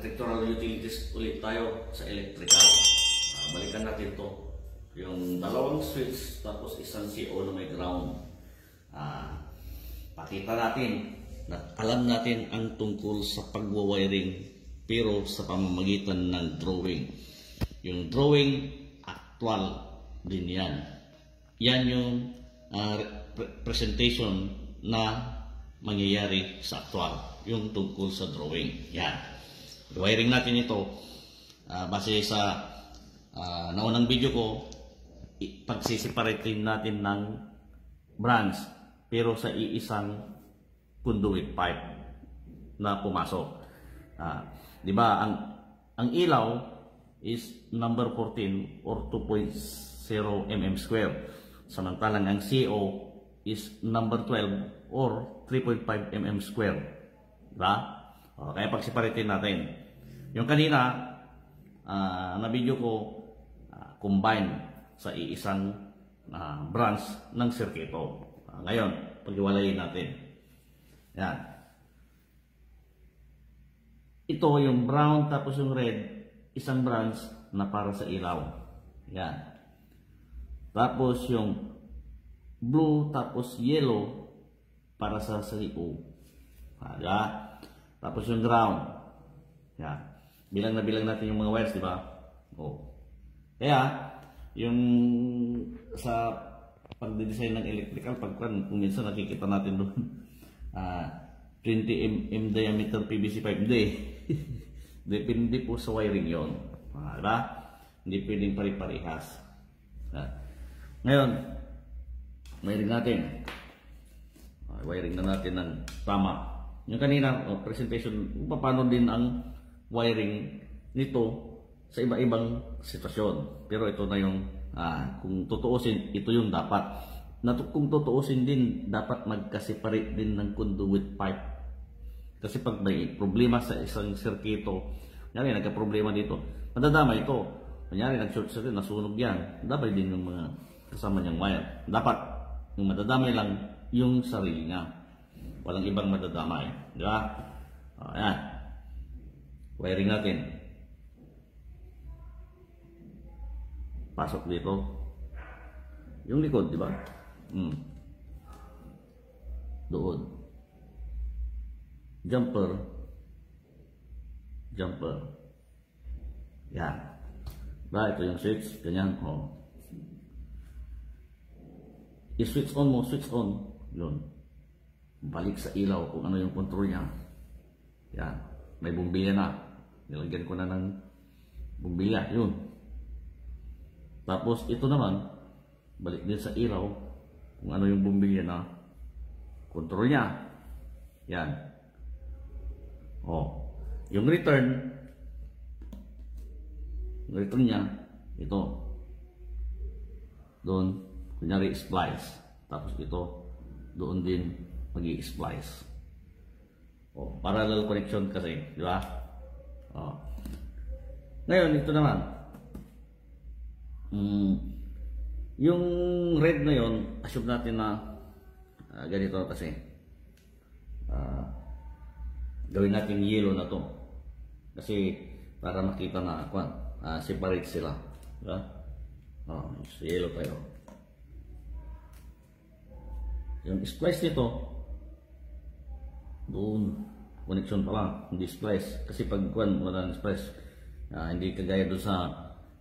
Architectural utilities ulit tayo sa electrical. Balikan natin to. Yung dalawang switch tapos isang CO na may ground. Pakita natin na alam natin ang tungkol sa pagwawiring pero sa pamamagitan ng drawing. Yung drawing actual din yan. Yan yung presentation na mangyayari sa actual. Yung tungkol sa drawing. Yan. Wiring natin ito base sa naunang video ko, pagsiseparatin natin ng branch pero sa iisang conduit pipe na pumasok. Di ba ang ilaw is number 14 or 2.0 mm square. Samantalang ang CO is number 12 or 3.5 mm square. Diba? Kaya pagseparatin natin. Yung kanina na video ko combine sa iisang branch ng sirkito. Ngayon, pag-iwalayin natin. Yan. Ito yung brown tapos yung red, isang branch na para sa ilaw. Yan. Tapos yung blue tapos yellow para sa CO. Tapos yung ground. Yan. Bilang na bilang natin yung mga wires, di ba? Kaya, yung sa pagde-design ng electrical, kung minsan nakikita natin doon, 20 mm diameter PVC pipe. Depende po sa wiring yon. Diba? Hindi pwedeng pari-parihas. Ngayon, wiring natin. Wiring na natin ng tama. Yung kanina, presentation, paano din ang wiring nito sa iba-ibang sitwasyon. Pero ito na yung, kung tutuusin, ito yung dapat. Kung tutuusin din, dapat magka-separate din ng conduit pipe. Kasi pag may problema sa isang sirkito, kunyari, nagka-problema dito, madadama ito. Kunyari, nag-short circuit, nasunog yan. Dapat din yung mga kasama niyang wire. Dapat, yung madadamay lang yung sarili niya. Walang ibang madadamay. Di ba? Ayan. Wiring natin. Pasok dito. Yung likod, di ba? Doon. Jumper. Yan. Diba? Ito yung switch. Ganyan. I-switch on mo. Switch on. Yun. Balik sa ilaw kung ano yung control niya. Yan. May bumbilya na. Nilagyan ko na ng bumbilya. Yun. Tapos ito naman, balik din sa ilaw kung ano yung bumbilya na control niya. Yan. Yung return niya, ito. Doon, kunyari splice. Tapos ito, doon din magi-splice. Parallel connection kasi, di ba? Ngayon, ito naman. Yung red na yon, assume natin na ganito kasi. Gawin natin yellow na to. Kasi para makita na separate sila. Diba? So yellow tayo. Yung splice nito, doon, connection pa lang, hindi splice. Kasi pag wala ng splice, hindi kagaya doon sa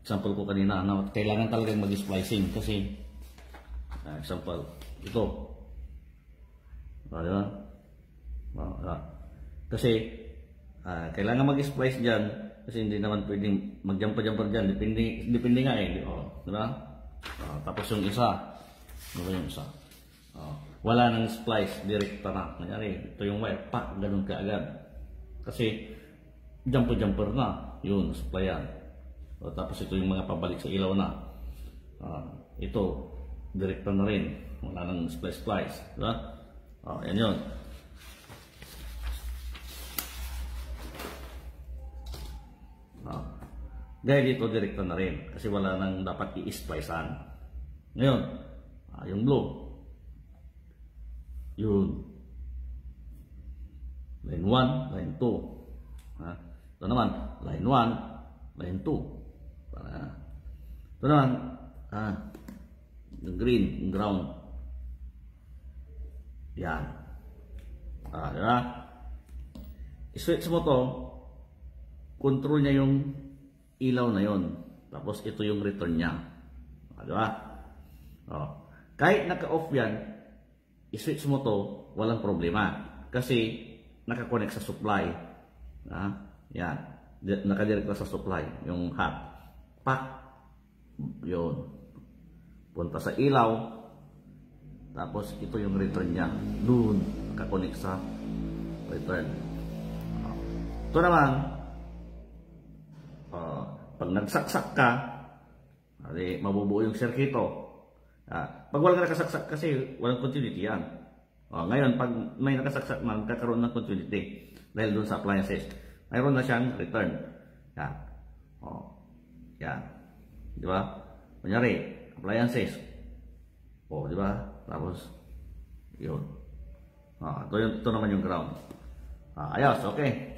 example ko kanina, kailangan talagang mag-splicing kasi example, ito. Diba? Kasi kailangan mag-splice dyan kasi hindi naman pwedeng mag-jumper dyan. Depende nga eh. Diba? Tapos yung isa, ano yung isa? Wala nang splice, direkta na. Nangyari, ito yung wire, ganun ka agad. Kasi jumper na, yun, supply yan. Tapos ito yung mga pabalik sa ilaw na. Ito, direkta na rin. Wala nang splice. Diba? Yan yun. Gaya dito, direkta na rin. Kasi wala nang dapat i-splicean. Ngayon, yung blue. Yun. Line 1, line 2. Ito naman, line 1, line 2. Ito naman, yung green, yung ground. Yan. Diba? I-switch mo to, control niya yung ilaw na yon. Tapos ito yung return niya. Diba? Kahit naka-off yan, i-switch mo to, walang problema. Kasi nakakonect sa supply. Yan. Nakadirect na sa supply. Yung hot. Pak. Yun. Punta sa ilaw. Tapos ito yung return niya. Doon. Nakakonect sa return. Ito naman, pag nagsaksak ka, mabubuo yung circuito. Pag walang nakasaksak kasi, walang continuity yan. Ngayon, pag may nakasaksak, magkakaroon ng continuity. Dahil doon sa appliances. Mayroon na siyang return. Yan. Yan. Di ba? Kunyari, appliances. Di ba? Tapos, yun. Ito naman yung ground. Ayos, okay.